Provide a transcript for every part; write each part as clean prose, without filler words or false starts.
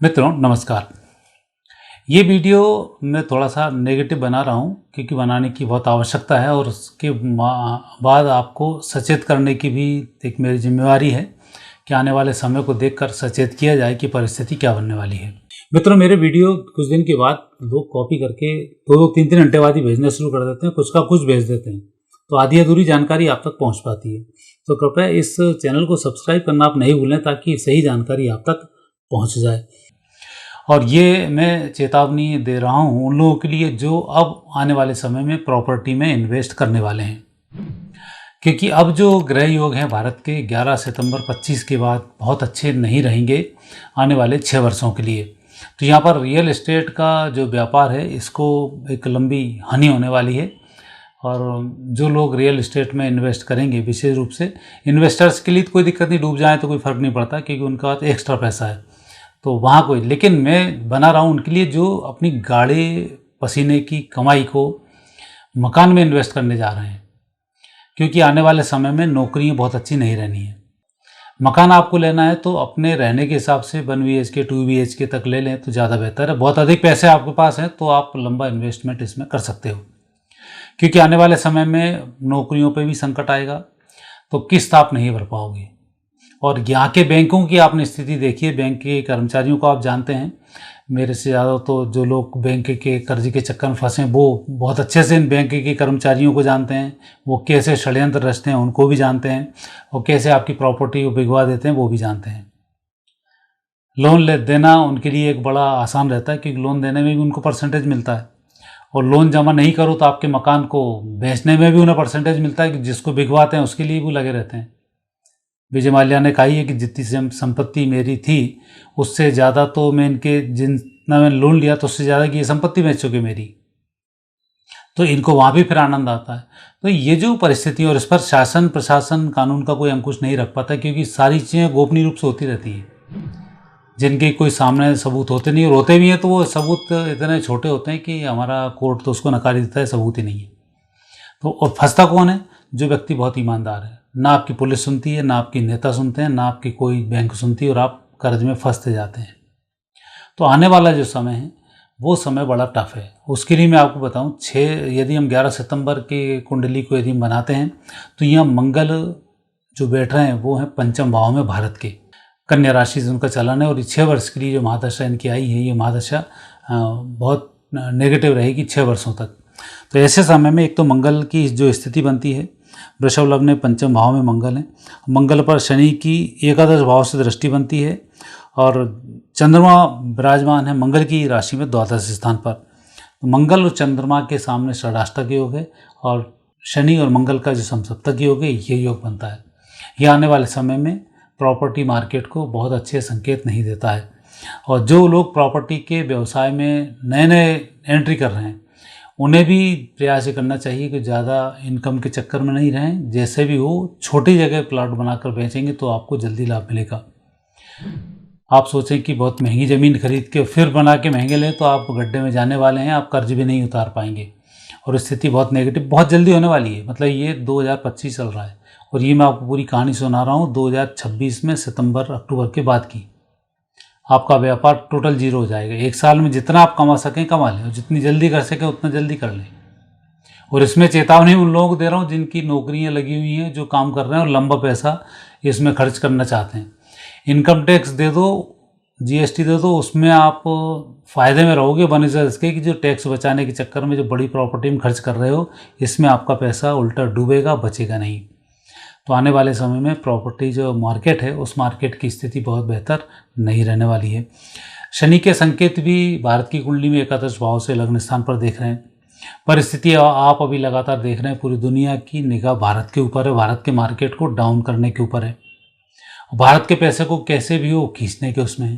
मित्रों नमस्कार। ये वीडियो मैं थोड़ा सा नेगेटिव बना रहा हूँ क्योंकि बनाने की बहुत आवश्यकता है और उसके बाद आपको सचेत करने की भी एक मेरी जिम्मेवारी है कि आने वाले समय को देखकर सचेत किया जाए कि परिस्थिति क्या बनने वाली है। मित्रों, मेरे वीडियो कुछ दिन के बाद लोग कॉपी करके 2-3 घंटे बाद ही भेजना शुरू कर देते हैं, कुछ का कुछ भेज देते हैं, तो आधी अधूरी जानकारी आप तक पहुँच पाती है। तो कृपया इस चैनल को सब्सक्राइब करना आप नहीं भूलें ताकि सही जानकारी आप तक पहुँच जाए। और ये मैं चेतावनी दे रहा हूँ उन लोगों के लिए जो अब आने वाले समय में प्रॉपर्टी में इन्वेस्ट करने वाले हैं, क्योंकि अब जो ग्रह योग हैं भारत के 11 सितंबर 25 के बाद बहुत अच्छे नहीं रहेंगे आने वाले 6 वर्षों के लिए। तो यहाँ पर रियल एस्टेट का जो व्यापार है इसको एक लंबी हानि होने वाली है। और जो लोग रियल एस्टेट में इन्वेस्ट करेंगे, विशेष रूप से इन्वेस्टर्स के लिए तो कोई दिक्कत नहीं, डूब जाए तो कोई फ़र्क नहीं पड़ता क्योंकि उनका पास एक्स्ट्रा पैसा है, तो वहाँ कोई। लेकिन मैं बना रहा हूँ उनके लिए जो अपनी गाढ़े पसीने की कमाई को मकान में इन्वेस्ट करने जा रहे हैं, क्योंकि आने वाले समय में नौकरियाँ बहुत अच्छी नहीं रहनी है। मकान आपको लेना है तो अपने रहने के हिसाब से 1 BHK 2 BHK तक ले लें तो ज़्यादा बेहतर है। बहुत अधिक पैसे आपके पास हैं तो आप लंबा इन्वेस्टमेंट इसमें कर सकते हो, क्योंकि आने वाले समय में नौकरियों पे भी संकट आएगा तो किस्त आप नहीं भर पाओगे। और यहाँ के बैंकों की आपने स्थिति देखिए, बैंक के कर्मचारियों को आप जानते हैं मेरे से ज़्यादा, तो जो लोग बैंक के कर्ज के चक्कर में फंसे हैं वो बहुत अच्छे से इन बैंक के कर्मचारियों को जानते हैं, वो कैसे षड्यंत्र रचते हैं उनको भी जानते हैं, और कैसे आपकी प्रॉपर्टी को बिगवा देते हैं वो भी जानते हैं। लोन ले देना उनके लिए एक बड़ा आसान रहता है क्योंकि लोन देने में भी उनको परसेंटेज मिलता है, और लोन जमा नहीं करो तो आपके मकान को बेचने में भी उन्हें परसेंटेज मिलता है कि जिसको बिगवाते हैं उसके लिए भी लगे रहते हैं। विजय माल्या ने कहा है कि जितनी संपत्ति मेरी थी उससे ज़्यादा तो मैं इनके जितना मैंने लोन लिया तो उससे ज़्यादा की ये संपत्ति बेच चुके मेरी, तो इनको वहाँ भी फिर आनंद आता है। तो ये जो परिस्थिति, और इस पर शासन प्रशासन कानून का कोई अंकुश नहीं रख पाता क्योंकि सारी चीज़ें गोपनीय रूप से होती रहती हैं, जिनके कोई सामने सबूत होते नहीं, और होते भी हैं तो वो सबूत इतने छोटे होते हैं कि हमारा कोर्ट तो उसको नकार देता है, सबूत ही नहीं है। तो और फंसता कौन है? जो व्यक्ति बहुत ईमानदार है। ना आपकी पुलिस सुनती है, ना आपकी नेता सुनते हैं, ना आपकी कोई बैंक सुनती है, और आप कर्ज में फंसते जाते हैं। तो आने वाला जो समय है वो समय बड़ा टफ है। उसके लिए मैं आपको बताऊं, यदि हम 11 सितंबर के कुंडली को यदि हम बनाते हैं तो यहाँ मंगल जो बैठ रहे हैं वो हैं पंचम भाव में भारत के, कन्या राशि से उनका चलन है, और 6 वर्ष के लिए जो महादशा इनकी आई है, ये महादशा बहुत नेगेटिव रहेगी 6 वर्षों तक। तो ऐसे समय में एक तो मंगल की जो स्थिति बनती है, वृषभ लग्न में पंचम भाव में मंगल है, मंगल पर शनि की एकादश भाव से दृष्टि बनती है, और चंद्रमा विराजमान है मंगल की राशि में द्वादश स्थान पर। तो मंगल और चंद्रमा के सामने षडाष्टक योग है, और शनि और मंगल का जो समसप्तक योग है ये योग बनता है। यह आने वाले समय में प्रॉपर्टी मार्केट को बहुत अच्छे संकेत नहीं देता है, और जो लोग प्रॉपर्टी के व्यवसाय में नए नए एंट्री कर रहे हैं उन्हें भी प्रयास करना चाहिए कि ज़्यादा इनकम के चक्कर में नहीं रहें। जैसे भी हो, छोटी जगह प्लाट बनाकर बेचेंगे तो आपको जल्दी लाभ मिलेगा। आप सोचें कि बहुत महंगी ज़मीन खरीद के फिर बना के महंगे लें तो आप गड्ढे में जाने वाले हैं, आप कर्ज भी नहीं उतार पाएंगे, और स्थिति बहुत नेगेटिव बहुत जल्दी होने वाली है। मतलब ये 2025 चल रहा है, और ये मैं आपको पूरी कहानी सुना रहा हूँ 2026 में सितंबर अक्टूबर के बाद की। आपका व्यापार टोटल जीरो हो जाएगा। एक साल में जितना आप कमा सकें कमा लें, और जितनी जल्दी कर सकें उतना जल्दी कर लें। और इसमें चेतावनी उन लोगों को दे रहा हूँ जिनकी नौकरियां लगी हुई हैं, जो काम कर रहे हैं और लंबा पैसा इसमें खर्च करना चाहते हैं। इनकम टैक्स दे दो, GST दे दो, उसमें आप फ़ायदे में रहोगे बनस्पत इसके कि जो टैक्स बचाने के चक्कर में जो बड़ी प्रॉपर्टी में खर्च कर रहे हो, इसमें आपका पैसा उल्टा डूबेगा, बचेगा नहीं। तो आने वाले समय में प्रॉपर्टी जो मार्केट है उस मार्केट की स्थिति बहुत बेहतर नहीं रहने वाली है। शनि के संकेत भी भारत की कुंडली में एकादश भाव से लग्न स्थान पर देख रहे हैं। परिस्थिति आप अभी लगातार देख रहे हैं, पूरी दुनिया की निगाह भारत के ऊपर है, भारत के मार्केट को डाउन करने के ऊपर है, भारत के पैसे को कैसे भी हो खींचने के उसमें है।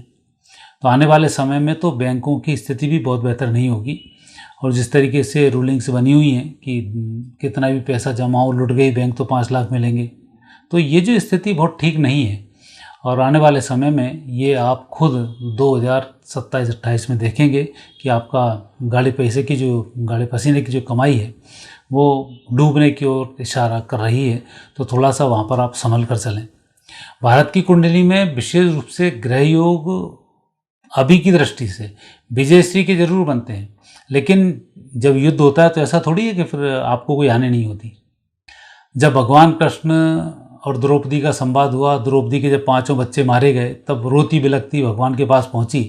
तो आने वाले समय में तो बैंकों की स्थिति भी बहुत बेहतर नहीं होगी, और जिस तरीके से रूलिंग्स बनी हुई हैं कि कितना भी पैसा जमा हो लुट गई बैंक तो 5 लाख मिलेंगे, तो ये जो स्थिति बहुत ठीक नहीं है। और आने वाले समय में ये आप खुद 2027-28 में देखेंगे कि आपका गाढ़े पसीने की जो कमाई है वो डूबने की ओर इशारा कर रही है। तो थोड़ा सा वहाँ पर आप संभल कर चलें। भारत की कुंडली में विशेष रूप से ग्रह योग अभी की दृष्टि से विजयश्री के जरूर बनते हैं, लेकिन जब युद्ध होता है तो ऐसा थोड़ी है कि फिर आपको कोई हानि नहीं होती। जब भगवान कृष्ण और द्रौपदी का संवाद हुआ, द्रौपदी के जब 5 बच्चे मारे गए, तब रोती बिलखती भगवान के पास पहुंची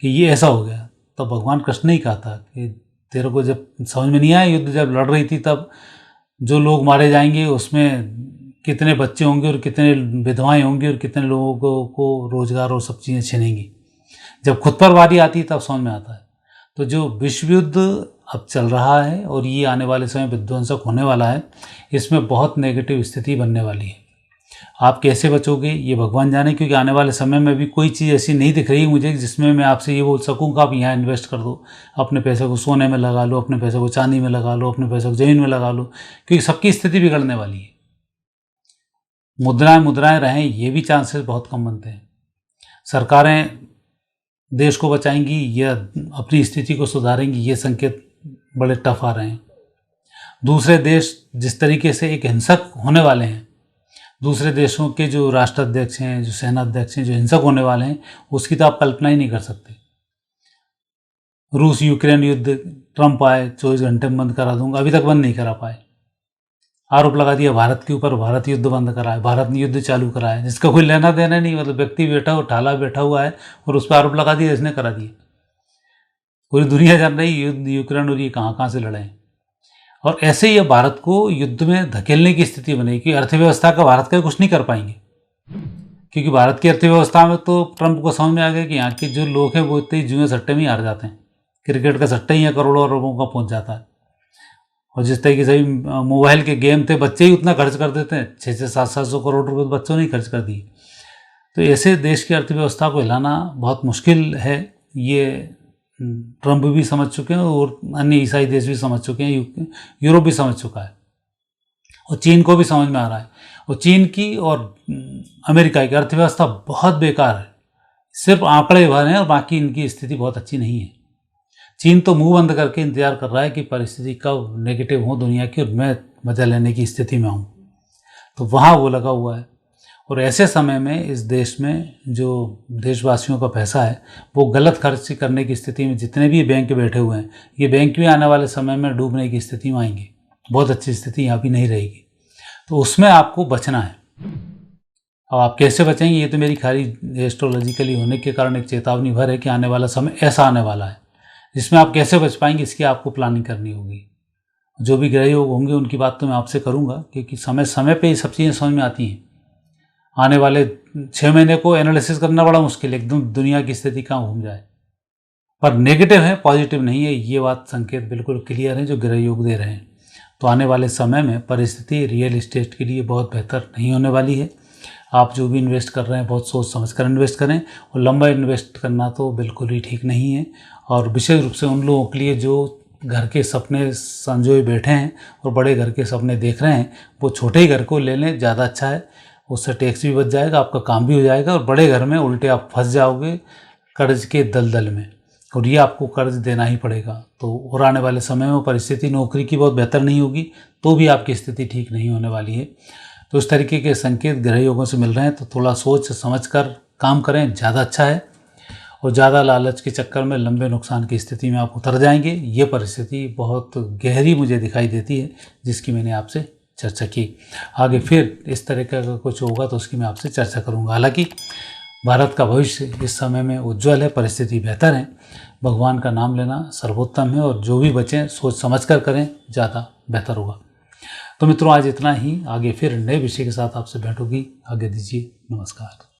कि ये ऐसा हो गया। तब भगवान कृष्ण ने ही कहा था कि तेरे को जब समझ में नहीं आया, युद्ध जब लड़ रही थी तब जो लोग मारे जाएंगे उसमें कितने बच्चे होंगे और कितने विधवाएं होंगी और कितने लोगों को रोजगार और सब चीज़ें छिनेंगी। जब खुद पर बारी आती है तब समझ में आता है। तो जो विश्व युद्ध अब चल रहा है और ये आने वाले समय विध्वंसक होने वाला है, इसमें बहुत नेगेटिव स्थिति बनने वाली है। आप कैसे बचोगे ये भगवान जाने, क्योंकि आने वाले समय में भी कोई चीज़ ऐसी नहीं दिख रही मुझे जिसमें मैं आपसे ये बोल सकूँ कि आप यहाँ इन्वेस्ट कर दो, अपने पैसे को सोने में लगा लो, अपने पैसे को चांदी में लगा लो, अपने पैसे को जमीन में लगा लो, क्योंकि सबकी स्थिति बिगड़ने वाली है। मुद्राएं रहें ये भी चांसेस बहुत कम बनते हैं। सरकारें देश को बचाएंगी या अपनी स्थिति को सुधारेंगी, ये संकेत बड़े टफ आ रहे हैं। दूसरे देश जिस तरीके से एक हिंसक होने वाले हैं, दूसरे देशों के जो राष्ट्राध्यक्ष हैं, जो सेनाध्यक्ष हैं, जो हिंसक होने वाले हैं, उसकी तो आप कल्पना ही नहीं कर सकते। रूस यूक्रेन युद्ध, ट्रंप आए 24 घंटे में बंद करा दूंगा, अभी तक बंद नहीं करा पाए। आरोप लगा दिया भारत के ऊपर, भारत युद्ध बंद कराए, भारत ने युद्ध चालू कराया, जिसका कोई लेना देना नहीं। मतलब व्यक्ति ठाला बैठा हुआ है और उस पर आरोप लगा दिया, इसने करा दिया। पूरी दुनिया जान रही युद्ध यूक्रेन और ये कहाँ से लड़े हैं। और ऐसे ही अब भारत को युद्ध में धकेलने की स्थिति बनेगी कि अर्थव्यवस्था का भारत का कुछ नहीं कर पाएंगे, क्योंकि भारत की अर्थव्यवस्था में तो ट्रंप को समझ में आ गया कि यहाँ के जो लोग हैं वो इतने जुए सट्टे में ही हार जाते हैं। क्रिकेट का सट्टा ही करोड़ों अरबों का पहुँच जाता है। और जिस तरीके से मोबाइल के गेम थे, बच्चे ही उतना खर्च कर देते हैं, 600-700 करोड़ रुपए बच्चों ने खर्च कर दिए। तो ऐसे देश की अर्थव्यवस्था को हिलाना बहुत मुश्किल है। ये ट्रंप भी समझ चुके हैं और अन्य ईसाई देश भी समझ चुके हैं, यूरोप भी समझ चुका है और चीन को भी समझ में आ रहा है। और चीन की और अमेरिका की अर्थव्यवस्था बहुत बेकार है, सिर्फ आंकड़े भर हैं और बाकी इनकी स्थिति बहुत अच्छी नहीं है। चीन तो मुंह बंद करके इंतजार कर रहा है कि परिस्थिति कब नेगेटिव हो दुनिया की और मैं मजा लेने की स्थिति में आऊँ, तो वहाँ वो लगा हुआ है। और ऐसे समय में इस देश में जो देशवासियों का पैसा है वो गलत खर्च करने की स्थिति में जितने भी बैंक बैठे हुए हैं, ये बैंक भी आने वाले समय में डूबने की स्थिति में आएंगे। बहुत अच्छी स्थिति यहाँ भी नहीं रहेगी, तो उसमें आपको बचना है। अब आप कैसे बचेंगे, ये तो मेरी खाली एस्ट्रोलॉजिकली होने के कारण एक चेतावनी भर है कि आने वाला समय ऐसा आने वाला है जिसमें आप कैसे बच पाएंगे इसकी आपको प्लानिंग करनी होगी। जो भी ग्रह योग होंगे उनकी बात तो मैं आपसे करूंगा, क्योंकि समय समय पे ये सब चीज़ें समझ में आती हैं। आने वाले 6 महीने को एनालिसिस करना बड़ा मुश्किल है, एकदम दुनिया की स्थिति कहाँ घूम जाए। पर नेगेटिव है, पॉजिटिव नहीं है, ये बात संकेत बिल्कुल क्लियर है जो ग्रह योग दे रहे हैं। तो आने वाले समय में परिस्थिति रियल इस्टेट के लिए बहुत बेहतर नहीं होने वाली है। आप जो भी इन्वेस्ट कर रहे हैं बहुत सोच समझ कर इन्वेस्ट करें, और लंबा इन्वेस्ट करना तो बिल्कुल ही ठीक नहीं है। और विशेष रूप से उन लोगों के लिए जो घर के सपने संजोए बैठे हैं और बड़े घर के सपने देख रहे हैं, वो छोटे ही घर को ले लें, ज़्यादा अच्छा है। उससे टैक्स भी बच जाएगा, आपका काम भी हो जाएगा, और बड़े घर में उल्टे आप फंस जाओगे कर्ज के दलदल में, और ये आपको कर्ज देना ही पड़ेगा। तो और आने वाले समय में परिस्थिति नौकरी की बहुत बेहतर नहीं होगी, तो भी आपकी स्थिति ठीक नहीं होने वाली है। तो इस तरीके के संकेत ग्रह योगों से मिल रहे हैं, तो थोड़ा सोच समझ कर काम करें, ज़्यादा अच्छा है। और ज़्यादा लालच के चक्कर में लंबे नुकसान की स्थिति में आप उतर जाएंगे। ये परिस्थिति बहुत गहरी मुझे दिखाई देती है, जिसकी मैंने आपसे चर्चा की। आगे फिर इस तरह का कुछ होगा तो उसकी मैं आपसे चर्चा करूंगा। हालांकि भारत का भविष्य इस समय में उज्ज्वल है, परिस्थिति बेहतर है। भगवान का नाम लेना सर्वोत्तम है, और जो भी बचें सोच समझ कर करें, ज़्यादा बेहतर होगा। तो मित्रों, आज इतना ही। आगे फिर नए विषय के साथ आपसे भेंट होगी। आगे दीजिए, नमस्कार।